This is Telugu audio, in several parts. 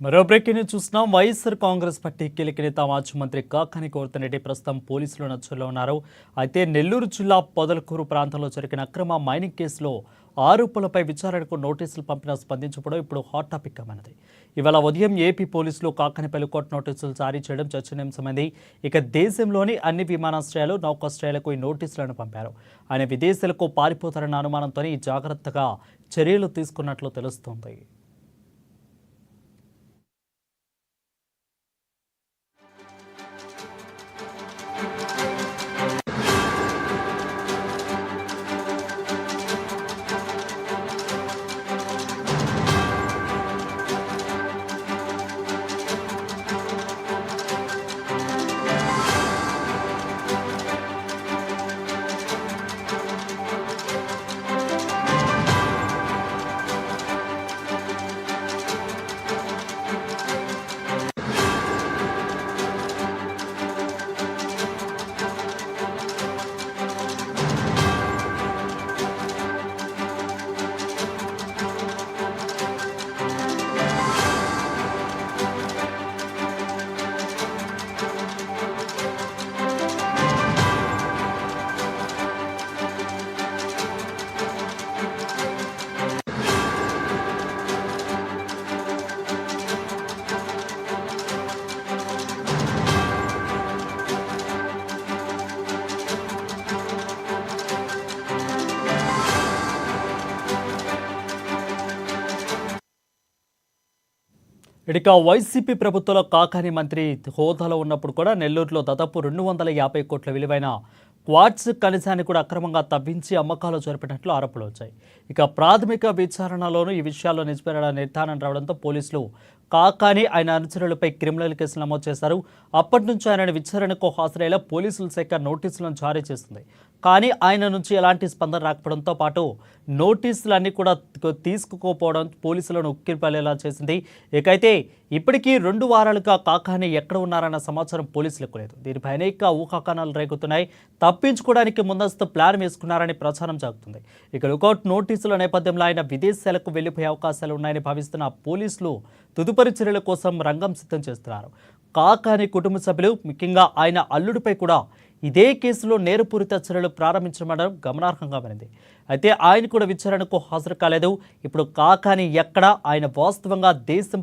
మరో బ్రేకింగ్ న్యూస్ చూస్తున్నాం. వైఎస్ఆర్ కాంగ్రెస్ పార్టీ కీలక నేత మాజీ మంత్రి కాకాని గోవర్ధన్ రెడ్డి ప్రస్తుతం పోలీసుల నచ్చల్లో ఉన్నారు. అయితే నెల్లూరు జిల్లా పొదలకూరు ప్రాంతంలో జరిగిన అక్రమ మైనింగ్ కేసులో ఆరోపణలపై విచారణకు నోటీసులు పంపిన స్పందించడం ఇప్పుడు హాట్ టాపిక్ అన్నది. ఇవాళ ఉదయం ఏపీ పోలీసులు కాకానిపై కోర్టు నోటీసులు జారీ చేయడం చర్చనీయాంశమైంది. ఇక దేశంలోని అన్ని విమానాశ్రయాలు, నౌకాశ్రయాలకు ఈ నోటీసులను పంపారు. ఆయన విదేశాలకు పారిపోతారన్న అనుమానంతోనే జాగ్రత్తగా చర్యలు తీసుకున్నట్లు తెలుస్తోంది. ఇక వైసీపీ ప్రభుత్వంలో కాకాని మంత్రి హోదాలో ఉన్నప్పుడు కూడా నెల్లూరులో దాదాపు 250 కోట్ల విలువైన క్వార్ట్జ్ ఖనిజాన్ని కూడా అక్రమంగా తవ్వించి అమ్మకాలు జరిపినట్లు ఆరోపణలు వచ్చాయి. ఇక ప్రాథమిక విచారణలోనూ ఈ విషయాల్లో నిజమైన నిర్ధారణ రావడంతో పోలీసులు కాకాని ఆయన అనుచరులపై క్రిమినల్ కేసులు నమోదు చేశారు. అప్పటి నుంచి ఆయన విచారణకు హాజరయ్యేలా పోలీసుల శాఖ నోటీసులను జారీ చేస్తుంది. కానీ ఆయన నుంచి ఎలాంటి స్పందన రాకపోవడంతో పాటు నోటీసులన్నీ కూడా తీసుకుపోవడం పోలీసులను ఉక్కిరిపడేలా చేసింది. ఇకైతే ఇప్పటికీ 2 వారాలుగా కాకాని ఎక్కడ ఉన్నారన్న సమాచారం పోలీసులకు లేదు. దీనిపై అనేక ఊహాగానాలు రేగుతున్నాయి. తప్పించుకోవడానికి ముందస్తు ప్లాన్ వేసుకున్నారని ప్రచారం జరుగుతుంది. ఇక లుకౌట్ నోటీసుల నేపథ్యంలో ఆయన విదేశాలకు వెళ్లిపోయే అవకాశాలు ఉన్నాయని భావిస్తున్న పోలీసులు తదుపరి చర్యల కోసం రంగం సిద్ధం చేస్తున్నారు. కాకాని కుటుంబ సభ్యులు, ముఖ్యంగా ఆయన అల్లుడిపై కూడా ఇదే కేసులో నేరపూరిత చర్యలు ప్రారంభించడం గమనార్హంగా మారింది. అయితే ఆయన కూడా విచారణకు హాజరు కాలేదు. ఇప్పుడు కాకాని ఎక్కడ, ఆయన వాస్తవంగా దేశం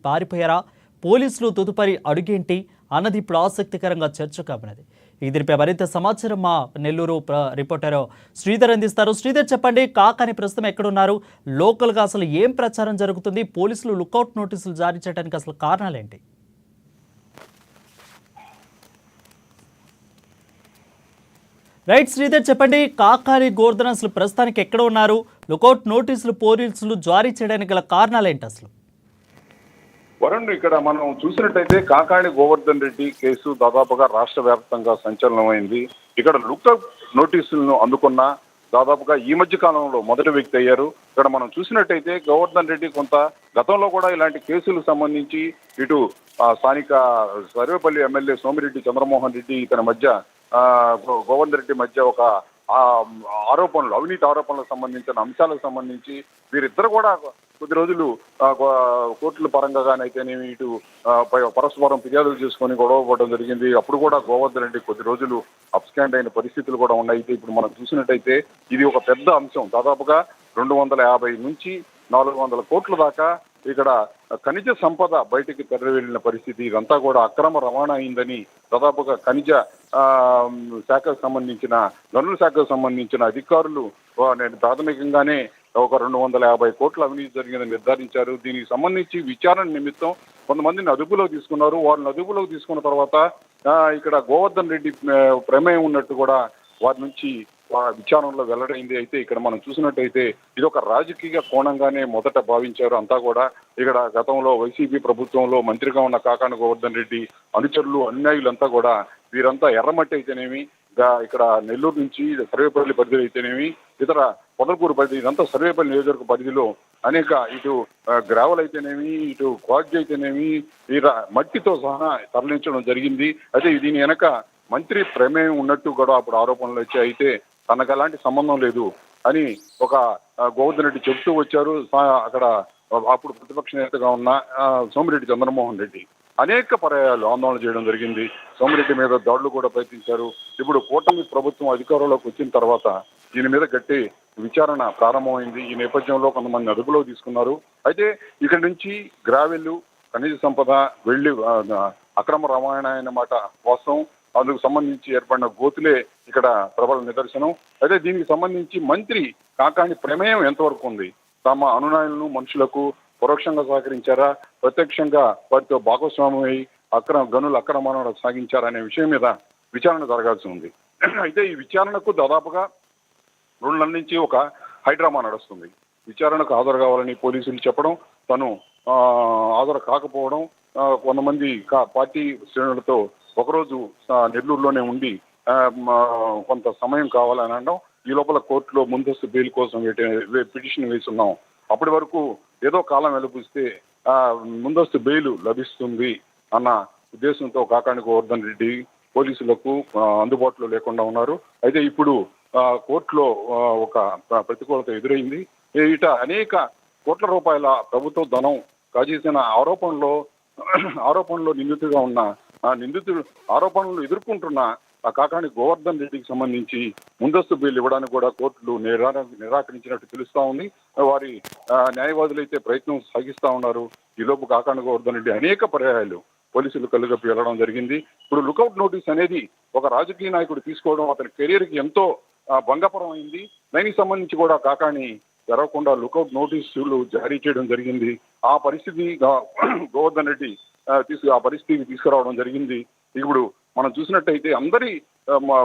పారిపోయారా, పోలీసులు తదుపరి అడుగేంటి అన్నది ఇప్పుడు ఆసక్తికరంగా చర్చగా ఉన్నది. దీనిపై మరింత సమాచారం మా నెల్లూరు రిపోర్టర్ శ్రీధర్ అందిస్తారు. శ్రీధర్, చెప్పండి, కాకాని ప్రస్తుతం ఎక్కడున్నారు, లోకల్గా అసలు ఏం ప్రచారం జరుగుతుంది, పోలీసులు లుకౌట్ నోటీసులు జారీ చేయడానికి అసలు కారణాలేంటి? రైట్ శ్రీధర్, చెప్పండి, కాకాని గోవర్ధన్ అసలు ప్రస్తుతానికి ఎక్కడ ఉన్నారు, లుకౌట్ నోటీసులు పోలీసులు జారీ చేయడానికి గల కారణాలేంటి అసలు? వరుణ్, ఇక్కడ మనం చూసినట్టయితే కాకాని గోవర్ధన్ రెడ్డి కేసు దాదాపుగా రాష్ట్ర వ్యాప్తంగా సంచలనమైంది. ఇక్కడ లుకౌట్ నోటీసులను అందుకున్న దాదాపుగా ఈ మధ్య కాలంలో మొదటి వ్యక్తి అయ్యారు. ఇక్కడ మనం చూసినట్టయితే గోవర్ధన్ రెడ్డి కొంత గతంలో కూడా ఇలాంటి కేసులకు సంబంధించి ఇటు స్థానిక సర్వేపల్లి ఎమ్మెల్యే సోమిరెడ్డి చంద్రమోహన్ రెడ్డి ఇతని మధ్య గోవర్ధన్ రెడ్డి మధ్య ఒక ఆరోపణలు, అవినీతి ఆరోపణలకు సంబంధించిన అంశాలకు సంబంధించి వీరిద్దరు కూడా కొద్ది రోజులు కోర్టుల పరంగా అయితేనేమి ఇటు పరస్పరం ఫిర్యాదులు చేసుకొని గొడవ పడడం జరిగింది. అప్పుడు కూడా గోవర్ధన్ రెడ్డి కొద్ది రోజులు అప్స్కాండ్ అయిన పరిస్థితులు కూడా ఉన్నాయి. ఇప్పుడు మనం చూసినట్టయితే ఇది ఒక పెద్ద అంశం. దాదాపుగా 250 నుంచి 400 కోట్ల దాకా ఇక్కడ ఖనిజ సంపద బయటికి తరలి వెళ్ళిన పరిస్థితి. ఇదంతా కూడా అక్రమ రవాణా అయిందని దాదాపుగా ఖనిజ శాఖకు సంబంధించిన, గనుల శాఖకు సంబంధించిన అధికారులు ప్రాథమికంగానే ఒక 250 కోట్ల అవినీతి జరిగిందని నిర్ధారించారు. దీనికి సంబంధించి విచారణ నిమిత్తం కొంతమందిని అదుపులోకి తీసుకున్నారు. వారిని అదుపులోకి తీసుకున్న తర్వాత ఇక్కడ గోవర్ధన్ రెడ్డి ప్రమేయం ఉన్నట్టు కూడా వారి నుంచి విచారణలో వెల్లడైంది. అయితే ఇక్కడ మనం చూసినట్టయితే ఇది ఒక రాజకీయ కోణంగానే మొదట భావించారు అంతా కూడా. ఇక్కడ గతంలో వైసీపీ ప్రభుత్వంలో మంత్రిగా ఉన్న కాకాని గోవర్ధన్ రెడ్డి అనుచరులు, అన్యాయులంతా కూడా వీరంతా ఎర్రమట్టి అయితేనేమి, ఇక్కడ నెల్లూరు నుంచి సర్వేపల్లి పరిధిలో అయితేనేమి, ఇతర పొదలకూరు పరిధి, ఇదంతా సర్వేపల్లి నియోజకవర్గ పరిధిలో అనేక ఇటు గ్రావెల్ అయితేనేమి, ఇటు క్వాడ్జ్ అయితేనేమి, మట్టితో సహా తరలించడం జరిగింది. అయితే దీని వెనక మంత్రి ప్రమేయం ఉన్నట్టు కూడా అప్పుడు ఆరోపణలు వచ్చాయి. అయితే తనకు ఎలాంటి సంబంధం లేదు అని ఒక గోవర్ధన్ రెడ్డి చెబుతూ వచ్చారు. అక్కడ అప్పుడు ప్రతిపక్ష నేతగా ఉన్న సోమిరెడ్డి చంద్రమోహన్ రెడ్డి అనేక పర్యాయాలు ఆందోళన చేయడం జరిగింది. సోమిరెడ్డి మీద దాడులు కూడా ప్రయత్నించారు. ఇప్పుడు కూటమి ప్రభుత్వం అధికారంలోకి వచ్చిన తర్వాత దీని మీద గట్టి విచారణ ప్రారంభమైంది. ఈ నేపథ్యంలో కొంతమంది అదుపులో తీసుకున్నారు. అయితే ఇక్కడి నుంచి గ్రావెల్, ఖనిజ సంపద, వెళ్లి అక్రమ రవాణా అన్నమాట కోసం అందుకు సంబంధించి ఏర్పడిన గోతులే ఇక్కడ ప్రబల నిదర్శనం. అయితే దీనికి సంబంధించి మంత్రి కాకాని ప్రమేయం ఎంతవరకు ఉంది? తమ అనునాయులను మనుషులకు పరోక్షంగా సహకరించారా, ప్రత్యక్షంగా వారితో భాగస్వామ్యమై గనుల అక్రమణ సాగించారా అనే విషయం మీద విచారణ జరగాల్సి ఉంది. అయితే ఈ విచారణకు దాదాపుగా 2 నెలల నుంచి ఒక హైడ్రామా నడుస్తుంది. విచారణకు హాజరు కావాలని పోలీసులు చెప్పడం, తను హాజరు కాకపోవడం, కొంతమంది పార్టీ శ్రేణులతో ఒకరోజు నెల్లూరులోనే ఉండి కొంత సమయం కావాలని అనడం, ఈ లోపల కోర్టులో ముందస్తు బెయిల్ కోసం పిటిషన్ వేస్తున్నాం, అప్పటి వరకు ఏదో కాలం వెలుపుస్తే ముందస్తు బెయిల్ లభిస్తుంది అన్న ఉద్దేశంతో కాకాని గోవర్ధన్ రెడ్డి పోలీసులకు అందుబాటులో లేకుండా ఉన్నారు. అయితే ఇప్పుడు కోర్టులో ఒక ప్రతికూలత ఎదురైంది. ఇట అనేక కోట్ల రూపాయల ప్రభుత్వ ధనం కాజేసిన ఆరోపణలో నిందితుడిగా ఉన్న నిందితుడు ఆరోపణలు ఎదుర్కొంటున్న కాకాని గోవర్ధన్ రెడ్డికి సంబంధించి ముందస్తు బెయిల్ ఇవ్వడానికి కూడా కోర్టులు నిరాకరించినట్టు తెలుస్తా ఉంది. వారి న్యాయవాదులు అయితే ప్రయత్నం సాగిస్తా ఉన్నారు. ఈలోపు కాకాని గోవర్ధన్ రెడ్డి అనేక పర్యాయాలు పోలీసులు కళ్ళుగప్పి వెళ్ళడం జరిగింది. ఇప్పుడు లుకౌట్ నోటీస్ అనేది ఒక రాజకీయ నాయకుడు తీసుకోవడం అతని కెరీర్కి ఎంతో భంగపరం అయింది. దానికి సంబంధించి కూడా కాకాని జరగకుండా లుకౌట్ నోటీసులు జారీ చేయడం జరిగింది. ఆ పరిస్థితి గోవర్ధన్ రెడ్డి ఆ పరిస్థితికి తీసుకురావడం జరిగింది. ఇప్పుడు మనం చూసినట్టయితే అందరి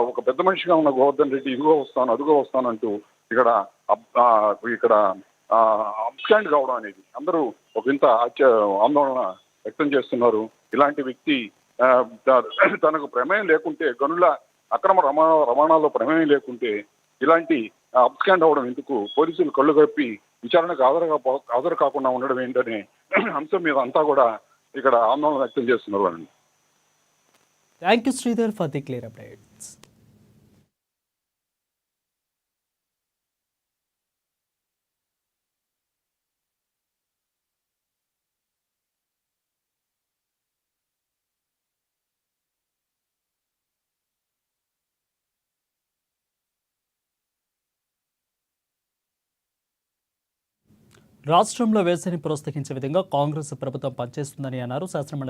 ఒక పెద్ద మనిషిగా ఉన్న గోవర్ధన్ రెడ్డి ఇదిగో వస్తాను అదుగో వస్తాను అంటూ ఇక్కడ అప్స్టాండ్ కావడం అనేది అందరూ ఒక ఇంత ఆందోళన వ్యక్తం చేస్తున్నారు. ఇలాంటి వ్యక్తి తనకు ప్రమేయం లేకుంటే, గనుల అక్రమ రవాణాలో ప్రమేయం లేకుంటే ఇలాంటి అప్స్టాండ్ అవడం ఎందుకు? పోలీసులు కళ్ళు కప్పి విచారణకు హాజరు కాకుండా ఉండడం ఏంటనే అంశం మీద అంతా కూడా ఇక్కడ ఆందోళన వ్యక్తం చేస్తున్నారు అని. Thank you Sridhar for the clear updates. రాష్ట్రంలో వేసవిని ప్రోత్సహించే విధంగా కాంగ్రెస్ ప్రభుత్వం పనిచేస్తుందని అన్నారు శాసనమండలి